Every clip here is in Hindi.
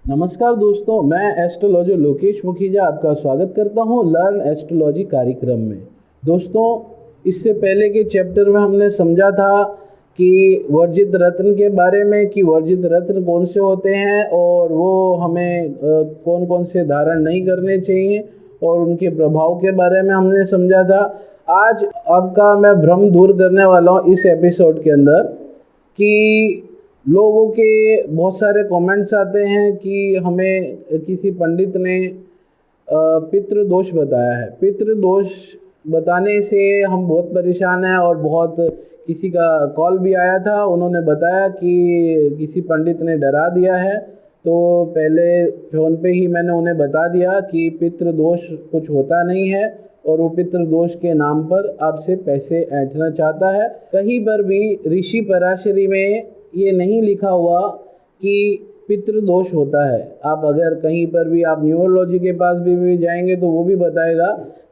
नमस्कार दोस्तों, मैं एस्ट्रोलॉजर लोकेश मुखीजा आपका स्वागत करता हूं लर्न एस्ट्रोलॉजी कार्यक्रम में। दोस्तों, इससे पहले के चैप्टर में हमने समझा था कि वर्जित रत्न के बारे में कि वर्जित रत्न कौन से होते हैं और वो हमें कौन कौन से धारण नहीं करने चाहिए और उनके प्रभाव के बारे में हमने समझा था। आज आपका मैं भ्रम दूर करने वाला हूँ इस एपिसोड के अंदर कि लोगों के बहुत सारे कमेंट्स आते हैं कि हमें किसी पंडित ने पितृ दोष बताया है। पितृ दोष बताने से हम बहुत परेशान हैं और बहुत किसी का कॉल भी आया था, उन्होंने बताया कि किसी पंडित ने डरा दिया है। तो पहले फ़ोन पे ही मैंने उन्हें बता दिया कि पितृ दोष कुछ होता नहीं है और वो पितृ दोष के नाम पर आपसे पैसे ऐंठना चाहता है। कहीं पर भी ऋषि पराशरी में ये नहीं लिखा हुआ कि पितृदोष होता है। आप अगर कहीं पर भी आप न्यूरोलॉजी के पास भी जाएंगे तो वो भी बताएगा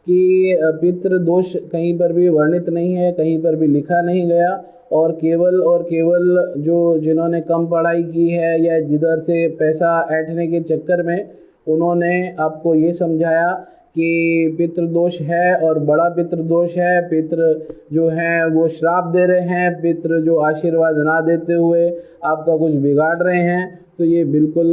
कि पितृदोष कहीं पर भी वर्णित नहीं है, कहीं पर भी लिखा नहीं गया। और केवल जो जिन्होंने कम पढ़ाई की है या जिधर से पैसा ऐंठने के चक्कर में उन्होंने आपको ये समझाया कि पितृदोष है और बड़ा पितृदोष है, पितृ जो हैं वो श्राप दे रहे हैं, पितृ जो आशीर्वाद ना देते हुए आपका कुछ बिगाड़ रहे हैं, तो ये बिल्कुल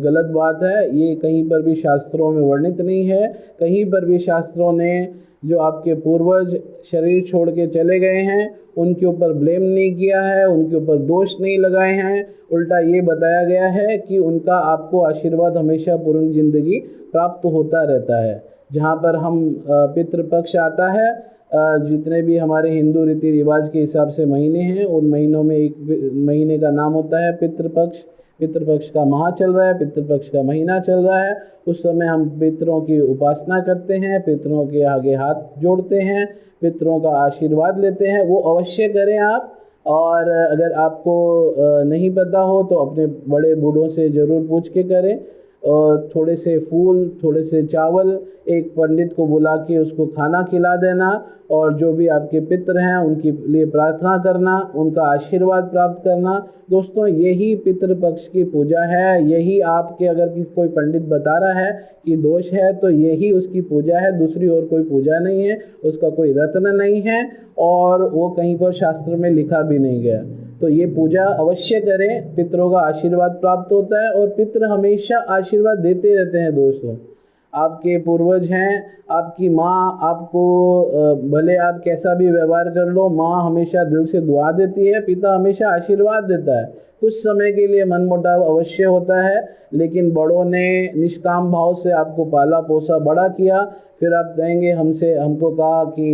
गलत बात है। ये कहीं पर भी शास्त्रों में वर्णित नहीं है। कहीं पर भी शास्त्रों ने जो आपके पूर्वज शरीर छोड़ के चले गए हैं उनके ऊपर ब्लेम नहीं किया है, उनके ऊपर दोष नहीं लगाए हैं। उल्टा ये बताया गया है कि उनका आपको आशीर्वाद हमेशा पूर्ण जिंदगी प्राप्त होता रहता है। जहाँ पर हम पितृपक्ष आता है, जितने भी हमारे हिंदू रीति रिवाज के हिसाब से महीने हैं उन महीनों में एक महीने का नाम होता है पितृपक्ष। पितृपक्ष का माह चल रहा है, पितृपक्ष का महीना चल रहा है, उस समय हम पितरों की उपासना करते हैं, पितरों के आगे हाथ जोड़ते हैं, पितरों का आशीर्वाद लेते हैं। वो अवश्य करें आप। और अगर आपको नहीं पता हो तो अपने बड़े बूढ़ों से ज़रूर पूछ के करें। और थोड़े से फूल, थोड़े से चावल एक पंडित को बुला के उसको खाना खिला देना और जो भी आपके पितृ हैं उनके लिए प्रार्थना करना, उनका आशीर्वाद प्राप्त करना। दोस्तों, यही पितृपक्ष की पूजा है। यही आपके अगर किसी कोई पंडित बता रहा है कि दोष है तो यही उसकी पूजा है, दूसरी और कोई पूजा नहीं है, उसका कोई रत्न नहीं है और वो कहीं पर शास्त्र में लिखा भी नहीं गया। तो ये पूजा अवश्य करें, पितरों का आशीर्वाद प्राप्त होता है और पितृ हमेशा आशीर्वाद देते रहते हैं। दोस्तों, आपके पूर्वज हैं, आपकी माँ आपको भले आप कैसा भी व्यवहार कर लो, माँ हमेशा दिल से दुआ देती है, पिता हमेशा आशीर्वाद देता है। कुछ समय के लिए मनमुटाव अवश्य होता है, लेकिन बड़ों ने निष्काम भाव से आपको पाला पोसा बड़ा किया। फिर आप कहेंगे हमको कहा कि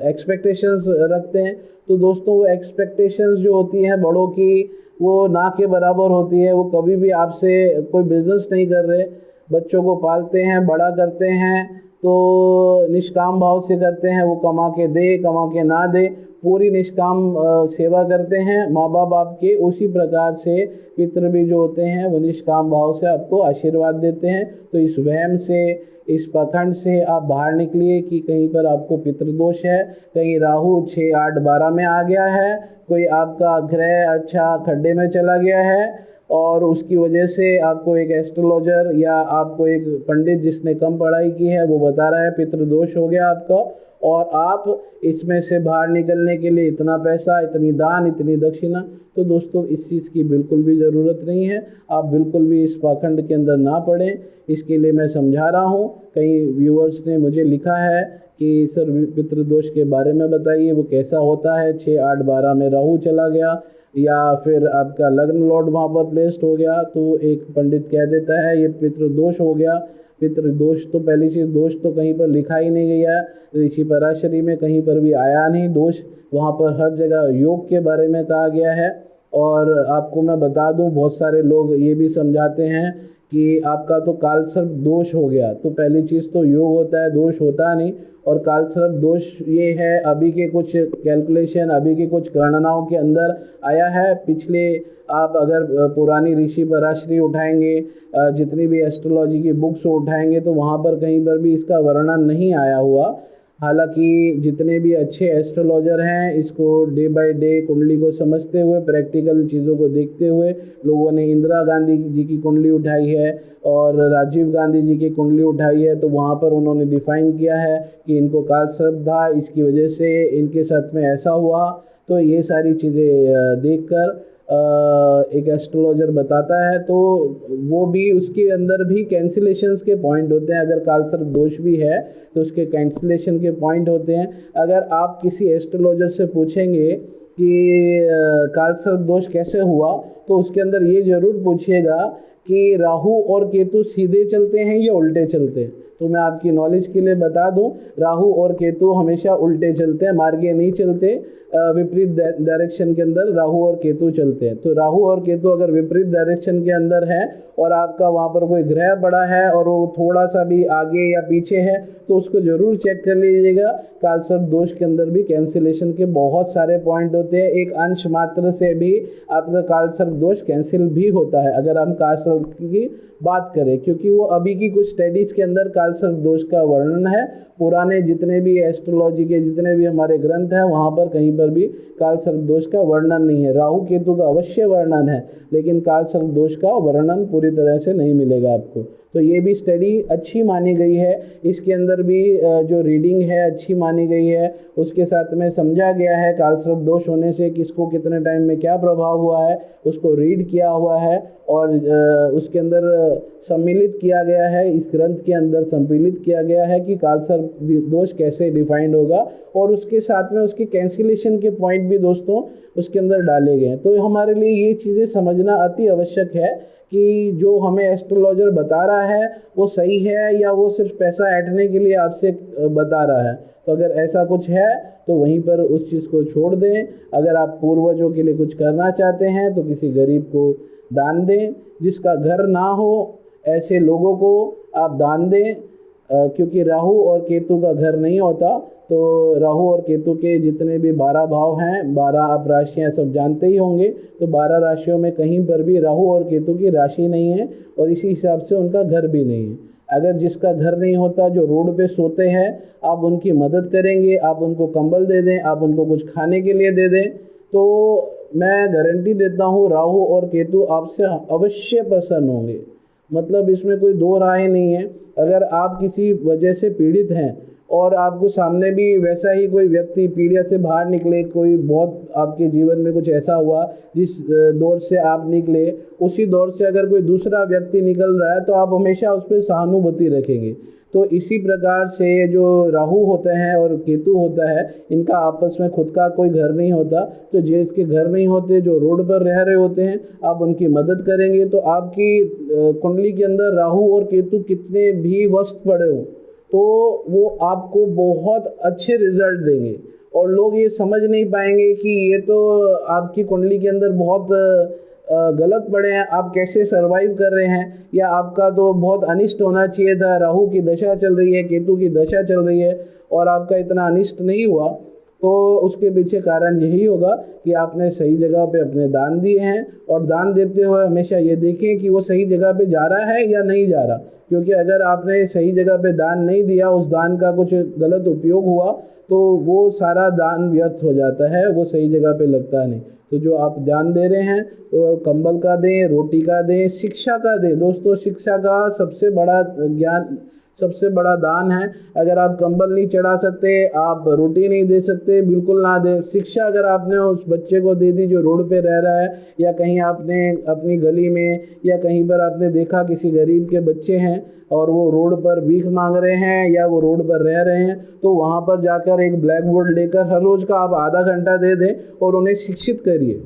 एक्सपेक्टेशंस रखते हैं। तो दोस्तों, वो एक्सपेक्टेशंस जो होती हैं बड़ों की वो ना के बराबर होती है। वो कभी भी आपसे कोई बिजनेस नहीं कर रहे। बच्चों को पालते हैं, बड़ा करते हैं तो निष्काम भाव से करते हैं। वो कमा के दे, कमा के ना दे, पूरी निष्काम सेवा करते हैं माँ बाप आपके। उसी प्रकार से पितृ भी जो होते हैं वो निष्काम भाव से आपको आशीर्वाद देते हैं। तो इस वहम से, इस पाखंड से आप बाहर निकलिए कि कहीं पर आपको पितृदोष है, कहीं राहु 6, 8, 12 में आ गया है, कोई आपका ग्रह अच्छा खड्डे में चला गया है और उसकी वजह से आपको एक एस्ट्रोलॉजर या आपको एक पंडित जिसने कम पढ़ाई की है वो बता रहा है पितृदोष हो गया आपका, और आप इसमें से बाहर निकलने के लिए इतना पैसा, इतनी दान, इतनी दक्षिणा। तो दोस्तों, इस चीज़ की बिल्कुल भी ज़रूरत नहीं है। आप बिल्कुल भी इस पाखंड के अंदर ना पड़ें। इसके लिए मैं समझा रहा हूँ। कई व्यूअर्स ने मुझे लिखा है कि सर पितृदोष के बारे में बताइए, वो कैसा होता है। 6, 8, 12 में राहु चला गया या फिर आपका लग्न लॉर्ड वहाँ पर प्लेस्ड हो गया तो एक पंडित कह देता है ये पितृदोष हो गया। पितृदोष तो पहली चीज़, दोष तो कहीं पर लिखा ही नहीं गया है, ऋषि पराशरी में कहीं पर भी आया नहीं दोष। वहाँ पर हर जगह योग के बारे में कहा गया है। और आपको मैं बता दूं, बहुत सारे लोग ये भी समझाते हैं कि आपका तो कालसर्प दोष हो गया। तो पहली चीज़ तो योग होता है, दोष होता नहीं। और कालसर्प दोष ये है, अभी के कुछ कैलकुलेशन, अभी के कुछ गणनाओं के अंदर आया है। पिछले आप अगर पुरानी ऋषि पराशरी उठाएंगे, जितनी भी एस्ट्रोलॉजी की बुक्स उठाएंगे तो वहाँ पर कहीं पर भी इसका वर्णन नहीं आया हुआ। हालांकि जितने भी अच्छे एस्ट्रोलॉजर हैं इसको डे बाय डे कुंडली को समझते हुए, प्रैक्टिकल चीज़ों को देखते हुए, लोगों ने इंदिरा गांधी जी की कुंडली उठाई है और राजीव गांधी जी की कुंडली उठाई है, तो वहाँ पर उन्होंने डिफाइन किया है कि इनको काल सर्प था, इसकी वजह से इनके साथ में ऐसा हुआ। तो ये सारी चीज़ें देखकर एक एस्ट्रोलॉजर बताता है, तो वो भी उसके अंदर भी कैंसिलेशंस के पॉइंट होते हैं। अगर कालसर्प दोष भी है तो उसके कैंसिलेशन के पॉइंट होते हैं। अगर आप किसी एस्ट्रोलॉजर से पूछेंगे कि कालसर्प दोष कैसे हुआ, तो उसके अंदर ये ज़रूर पूछिएगा कि राहु और केतु सीधे चलते हैं या उल्टे चलते हैं। तो मैं आपकी नॉलेज के लिए बता दूं, राहु और केतु हमेशा उल्टे चलते हैं, मार्गीय नहीं चलते। विपरीत डायरेक्शन के अंदर राहु और केतु चलते हैं। तो राहु और केतु अगर विपरीत डायरेक्शन के अंदर है और आपका वहाँ पर कोई ग्रह पड़ा है और वो थोड़ा सा भी आगे या पीछे है, तो उसको ज़रूर चेक कर लीजिएगा। कालसर्प दोष के अंदर भी कैंसिलेशन के बहुत सारे पॉइंट होते हैं। एक अंश मात्र से भी आपका कालसर्प दोष कैंसिल भी होता है अगर हम कालसर्प की बात करें, क्योंकि वो अभी की कुछ स्टडीज़ के अंदर कालसर्प दोष का वर्णन है। पुराने जितने भी एस्ट्रोलॉजी के जितने भी हमारे ग्रंथ हैं वहाँ पर कहीं पर भी कालसर्प दोष का वर्णन नहीं है। राहु केतु का अवश्य वर्णन है, लेकिन कालसर्प दोष का वर्णन पूरी तरह से नहीं मिलेगा आपको। तो ये भी स्टडी अच्छी मानी गई है, इसके अंदर भी जो रीडिंग है अच्छी मानी गई है। उसके साथ में समझा गया है कालसर्प दोष होने से किसको कितने टाइम में क्या प्रभाव हुआ है, उसको रीड किया हुआ है और उसके अंदर सम्मिलित किया गया है, इस ग्रंथ के अंदर सम्मिलित किया गया है कि कालसर्प दोष कैसे डिफाइंड होगा, और उसके साथ में उसके कैंसिलेशन के पॉइंट भी दोस्तों उसके अंदर डाले गए हैं। तो हमारे लिए ये चीज़ें समझना अति आवश्यक है कि जो हमें एस्ट्रोलॉजर बता रहा है वो सही है या वो सिर्फ पैसा ऐंठने के लिए आपसे बता रहा है। तो अगर ऐसा कुछ है तो वहीं पर उस चीज़ को छोड़ दें। अगर आप पूर्वजों के लिए कुछ करना चाहते हैं तो किसी गरीब को दान दें, जिसका घर ना हो ऐसे लोगों को आप दान दें, क्योंकि राहु और केतु का घर नहीं होता। तो राहु और केतु के जितने भी 12 भाव हैं, 12 आप राशियाँ सब जानते ही होंगे, तो 12 राशियों में कहीं पर भी राहु और केतु की राशि नहीं है और इसी हिसाब से उनका घर भी नहीं है। अगर जिसका घर नहीं होता, जो रोड पे सोते हैं, आप उनकी मदद करेंगे, आप उनको कंबल दे दें, आप उनको कुछ खाने के लिए दे दें, तो मैं गारंटी देता हूँ राहु और केतु आपसे अवश्य प्रसन्न होंगे। मतलब इसमें कोई दो राय नहीं है। अगर आप किसी वजह से पीड़ित हैं और आपको सामने भी वैसा ही कोई व्यक्ति पीड़ित से बाहर निकले, कोई बहुत आपके जीवन में कुछ ऐसा हुआ जिस दौर से आप निकले, उसी दौर से अगर कोई दूसरा व्यक्ति निकल रहा है तो आप हमेशा उस पर सहानुभूति रखेंगे। तो इसी प्रकार से जो राहु होते हैं और केतु होता है, इनका आपस में खुद का कोई घर नहीं होता। तो जिसके घर नहीं होते, जो रोड पर रह रहे होते हैं, आप उनकी मदद करेंगे तो आपकी कुंडली के अंदर राहु और केतु कितने भी वर्स्ट पड़े हों तो वो आपको बहुत अच्छे रिजल्ट देंगे। और लोग ये समझ नहीं पाएंगे कि ये तो आपकी कुंडली के अंदर बहुत गलत पड़े हैं, आप कैसे सरवाइव कर रहे हैं, या आपका तो बहुत अनिष्ट होना चाहिए था, राहु की दशा चल रही है, केतु की दशा चल रही है और आपका इतना अनिष्ट नहीं हुआ। तो उसके पीछे कारण यही होगा कि आपने सही जगह पे अपने दान दिए हैं। और दान देते हुए हमेशा ये देखें कि वो सही जगह पे जा रहा है या नहीं जा रहा, क्योंकि अगर आपने सही जगह पे दान नहीं दिया, उस दान का कुछ गलत उपयोग हुआ तो वो सारा दान व्यर्थ हो जाता है, वो सही जगह पे लगता नहीं। तो जो आप दान दे रहे हैं तो कंबल का दें, रोटी का दें, शिक्षा का दें। दोस्तों, शिक्षा का सबसे बड़ा ज्ञान, सबसे बड़ा दान है। अगर आप कंबल नहीं चढ़ा सकते, आप रोटी नहीं दे सकते, बिल्कुल ना दें। शिक्षा अगर आपने उस बच्चे को दे दी जो रोड पे रह रहा है, या कहीं आपने अपनी गली में या कहीं पर आपने देखा किसी गरीब के बच्चे हैं और वो रोड पर भीख मांग रहे हैं या वो रोड पर रह रहे हैं, तो वहाँ पर जाकर एक ब्लैक बोर्ड लेकर हर रोज़ का आप आधा घंटा दे दें और उन्हें शिक्षित करिए।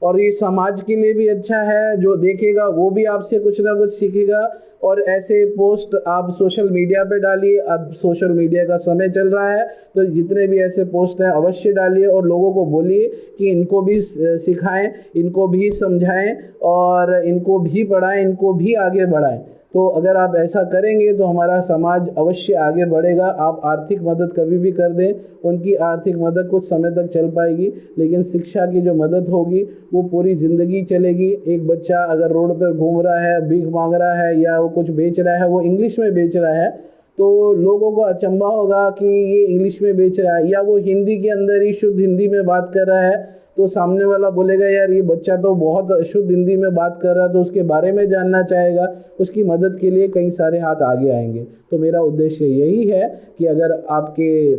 और ये समाज के लिए भी अच्छा है, जो देखेगा वो भी आपसे कुछ ना कुछ सीखेगा। और ऐसे पोस्ट आप सोशल मीडिया पे डालिए। अब सोशल मीडिया का समय चल रहा है, तो जितने भी ऐसे पोस्ट हैं अवश्य डालिए और लोगों को बोलिए कि इनको भी सिखाएं, इनको भी समझाएं और इनको भी पढ़ाएं, इनको भी आगे बढ़ाएं। तो अगर आप ऐसा करेंगे तो हमारा समाज अवश्य आगे बढ़ेगा। आप आर्थिक मदद कभी भी कर दें, उनकी आर्थिक मदद कुछ समय तक चल पाएगी, लेकिन शिक्षा की जो मदद होगी वो पूरी ज़िंदगी चलेगी। एक बच्चा अगर रोड पर घूम रहा है, भीख मांग रहा है या वो कुछ बेच रहा है, वो इंग्लिश में बेच रहा है, तो लोगों को अचंभा होगा कि ये इंग्लिश में बेच रहा है, या वो हिंदी के अंदर ही शुद्ध हिंदी में बात कर रहा है, तो सामने वाला बोलेगा यार ये बच्चा तो बहुत शुद्ध हिंदी में बात कर रहा है, तो उसके बारे में जानना चाहेगा, उसकी मदद के लिए कई सारे हाथ आगे आएंगे। तो मेरा उद्देश्य यही है कि अगर आपके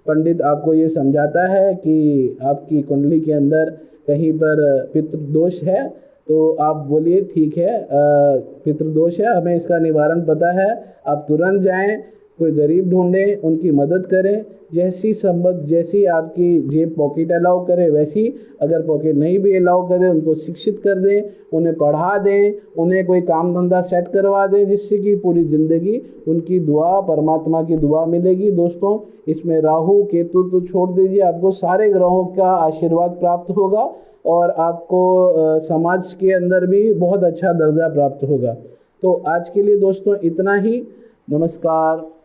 पंडित आपको ये समझाता है कि आपकी कुंडली के अंदर कहीं पर पितृदोष है, तो आप बोलिए ठीक है, पितृदोष है, हमें इसका निवारण पता है, आप तुरंत जाएं, कोई गरीब ढूंढें, उनकी मदद करें, जैसी आपकी जेब पॉकेट अलाउ करे वैसी, अगर पॉकेट नहीं भी अलाउ करे उनको शिक्षित कर दें, उन्हें पढ़ा दें, उन्हें कोई काम धंधा सेट करवा दें, जिससे कि पूरी ज़िंदगी उनकी दुआ, परमात्मा की दुआ मिलेगी। दोस्तों, इसमें राहु केतु तो छोड़ दीजिए, आपको सारे ग्रहों का आशीर्वाद प्राप्त होगा और आपको समाज के अंदर भी बहुत अच्छा दर्जा प्राप्त होगा। तो आज के लिए दोस्तों इतना ही। नमस्कार।